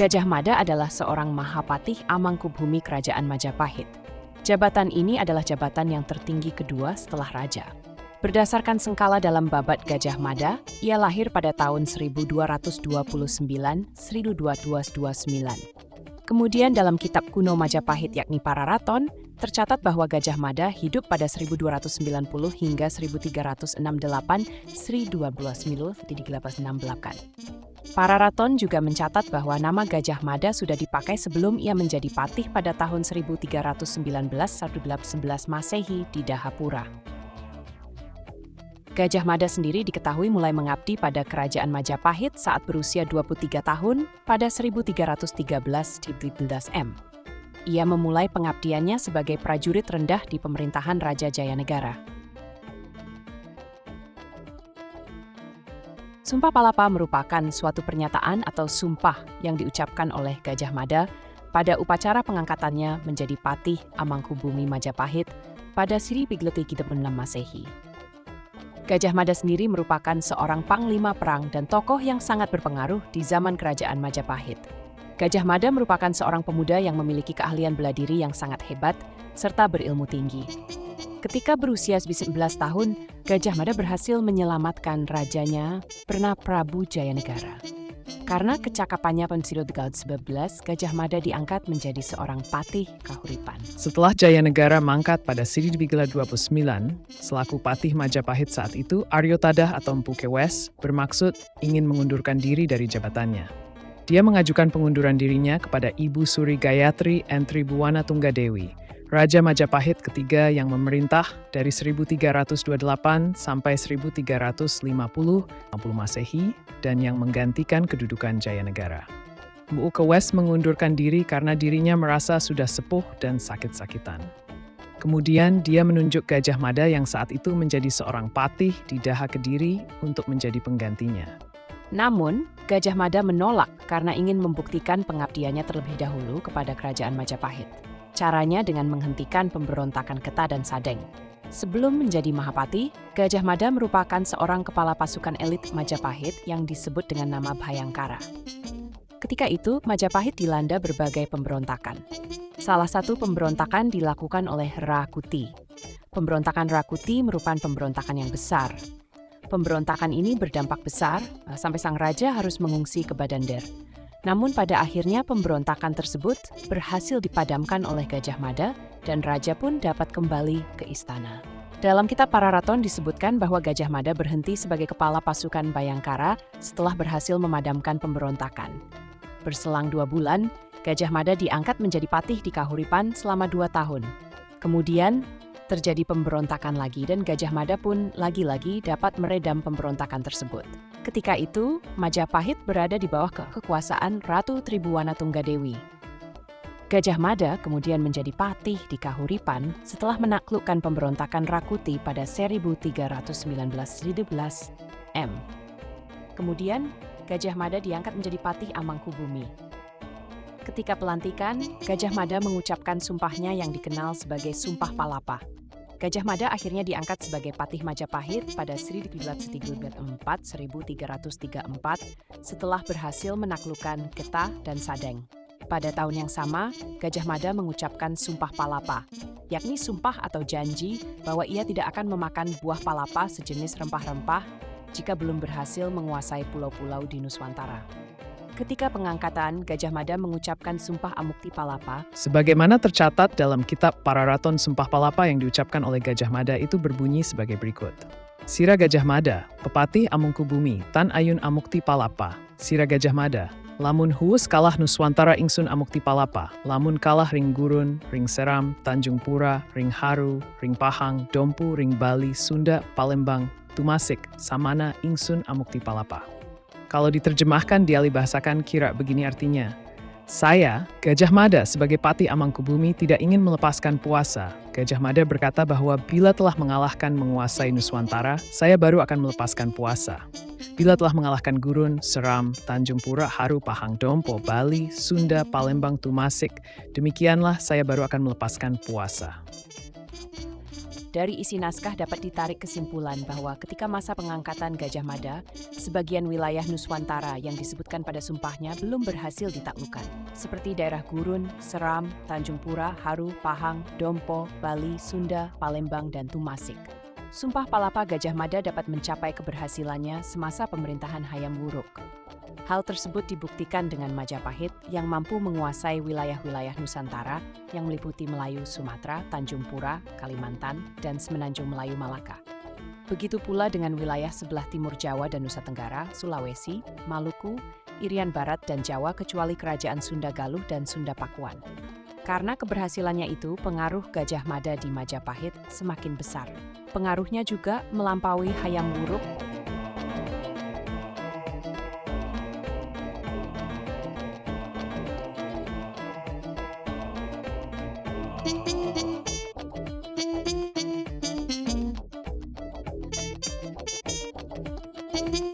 Gajah Mada adalah seorang Mahapatih Amangkubumi Kerajaan Majapahit. Jabatan ini adalah jabatan yang tertinggi kedua setelah raja. Berdasarkan sengkala dalam babat Gajah Mada, ia lahir pada tahun 1229-1229. Kemudian dalam kitab kuno Majapahit yakni Pararaton, tercatat bahwa Gajah Mada hidup pada 1290 hingga 1368 Sri 12 Pararaton juga mencatat bahwa nama Gajah Mada sudah dipakai sebelum ia menjadi patih pada tahun 1319-11 Masehi di Dahapura. Gajah Mada sendiri diketahui mulai mengabdi pada Kerajaan Majapahit saat berusia 23 tahun pada 1313 di Blibildasem. Ia memulai pengabdiannya sebagai prajurit rendah di pemerintahan Raja Jayanegara. Sumpah Palapa merupakan suatu pernyataan atau sumpah yang diucapkan oleh Gajah Mada pada upacara pengangkatannya menjadi Patih Amangkubumi Majapahit pada Sri Pigleti ke-6 Masehi. Gajah Mada sendiri merupakan seorang panglima perang dan tokoh yang sangat berpengaruh di zaman Kerajaan Majapahit. Gajah Mada merupakan seorang pemuda yang memiliki keahlian bela diri yang sangat hebat serta berilmu tinggi. Ketika berusia 19 tahun, Gajah Mada berhasil menyelamatkan rajanya, Prabu Jayanegara. Karena kecakapannya Pensiro Tegal 11, Gajah Mada diangkat menjadi seorang patih Kahuripan. Setelah Jayanegara mangkat pada Sri Bigla 29, selaku patih Majapahit saat itu, Aryo Tadah atau Empu Kewes bermaksud ingin mengundurkan diri dari jabatannya. Dia mengajukan pengunduran dirinya kepada Ibu Suri Gayatri Entri Buwana Tunggadewi, Raja Majapahit ketiga yang memerintah dari 1328 sampai 1350 Masehi dan yang menggantikan kedudukan Jayanegara. Empu Kewes mengundurkan diri karena dirinya merasa sudah sepuh dan sakit-sakitan. Kemudian dia menunjuk Gajah Mada yang saat itu menjadi seorang patih di Daha Kediri untuk menjadi penggantinya. Namun, Gajah Mada menolak karena ingin membuktikan pengabdiannya terlebih dahulu kepada Kerajaan Majapahit. Caranya dengan menghentikan pemberontakan Keta dan Sadeng. Sebelum menjadi Mahapatih, Gajah Mada merupakan seorang kepala pasukan elit Majapahit yang disebut dengan nama Bhayangkara. Ketika itu, Majapahit dilanda berbagai pemberontakan. Salah satu pemberontakan dilakukan oleh Rakuti. Pemberontakan Rakuti merupakan pemberontakan yang besar. Pemberontakan ini berdampak besar sampai sang raja harus mengungsi ke Badander. Namun pada akhirnya pemberontakan tersebut berhasil dipadamkan oleh Gajah Mada dan raja pun dapat kembali ke istana. Dalam kitab Pararaton disebutkan bahwa Gajah Mada berhenti sebagai kepala pasukan Bhayangkara setelah berhasil memadamkan pemberontakan. Berselang 2 bulan, Gajah Mada diangkat menjadi patih di Kahuripan selama 2 tahun. Kemudian terjadi pemberontakan lagi dan Gajah Mada pun lagi-lagi dapat meredam pemberontakan tersebut. Ketika itu, Majapahit berada di bawah kekuasaan Ratu Tribuwana Tunggadewi. Gajah Mada kemudian menjadi patih di Kahuripan setelah menaklukkan pemberontakan Rakuti pada 1319 M. Kemudian, Gajah Mada diangkat menjadi patih Amangkubumi. Ketika pelantikan, Gajah Mada mengucapkan sumpahnya yang dikenal sebagai Sumpah Palapa. Gajah Mada akhirnya diangkat sebagai patih Majapahit pada Sri Bigla 4 1334 setelah berhasil menaklukkan Keta dan Sadeng. Pada tahun yang sama, Gajah Mada mengucapkan Sumpah Palapa, yakni sumpah atau janji bahwa ia tidak akan memakan buah palapa sejenis rempah-rempah jika belum berhasil menguasai pulau-pulau di Nuswantara. Ketika pengangkatan, Gajah Mada mengucapkan Sumpah Amukti Palapa. Sebagaimana tercatat dalam kitab Pararaton, Sumpah Palapa yang diucapkan oleh Gajah Mada itu berbunyi sebagai berikut. Sira Gajah Mada, Pepatih Amangkubumi, Tan Ayun Amukti Palapa. Sira Gajah Mada, lamun huus kalah Nuswantara ingsun Amukti Palapa, lamun kalah ring Gurun, ring Seram, Tanjung Pura, ring Haru, ring Pahang, Dompu, ring Bali, Sunda, Palembang, Tumasik, Samana ingsun Amukti Palapa. Kalau diterjemahkan dialih bahasakan kira begini artinya. Saya, Gajah Mada sebagai patih Amangkubumi tidak ingin melepaskan puasa. Gajah Mada berkata bahwa bila telah menguasai Nuswantara, saya baru akan melepaskan puasa. Bila telah mengalahkan Gurun, Seram, Tanjung Pura, Haru, Pahang, Dompo, Bali, Sunda, Palembang, Tumasik, demikianlah saya baru akan melepaskan puasa. Dari isi naskah dapat ditarik kesimpulan bahwa ketika masa pengangkatan Gajah Mada, sebagian wilayah Nuswantara yang disebutkan pada sumpahnya belum berhasil ditaklukkan, seperti daerah Gurun, Seram, Tanjung Pura, Haru, Pahang, Dompo, Bali, Sunda, Palembang, dan Tumasik. Sumpah Palapa Gajah Mada dapat mencapai keberhasilannya semasa pemerintahan Hayam Wuruk. Hal tersebut dibuktikan dengan Majapahit yang mampu menguasai wilayah-wilayah Nusantara yang meliputi Melayu Sumatera, Tanjung Pura, Kalimantan, dan Semenanjung Melayu Malaka. Begitu pula dengan wilayah sebelah timur Jawa dan Nusa Tenggara, Sulawesi, Maluku, Irian Barat, dan Jawa kecuali kerajaan Sunda Galuh dan Sunda Pakuan. Karena keberhasilannya itu, pengaruh Gajah Mada di Majapahit semakin besar. Pengaruhnya juga melampaui Hayam Wuruk. Ding ding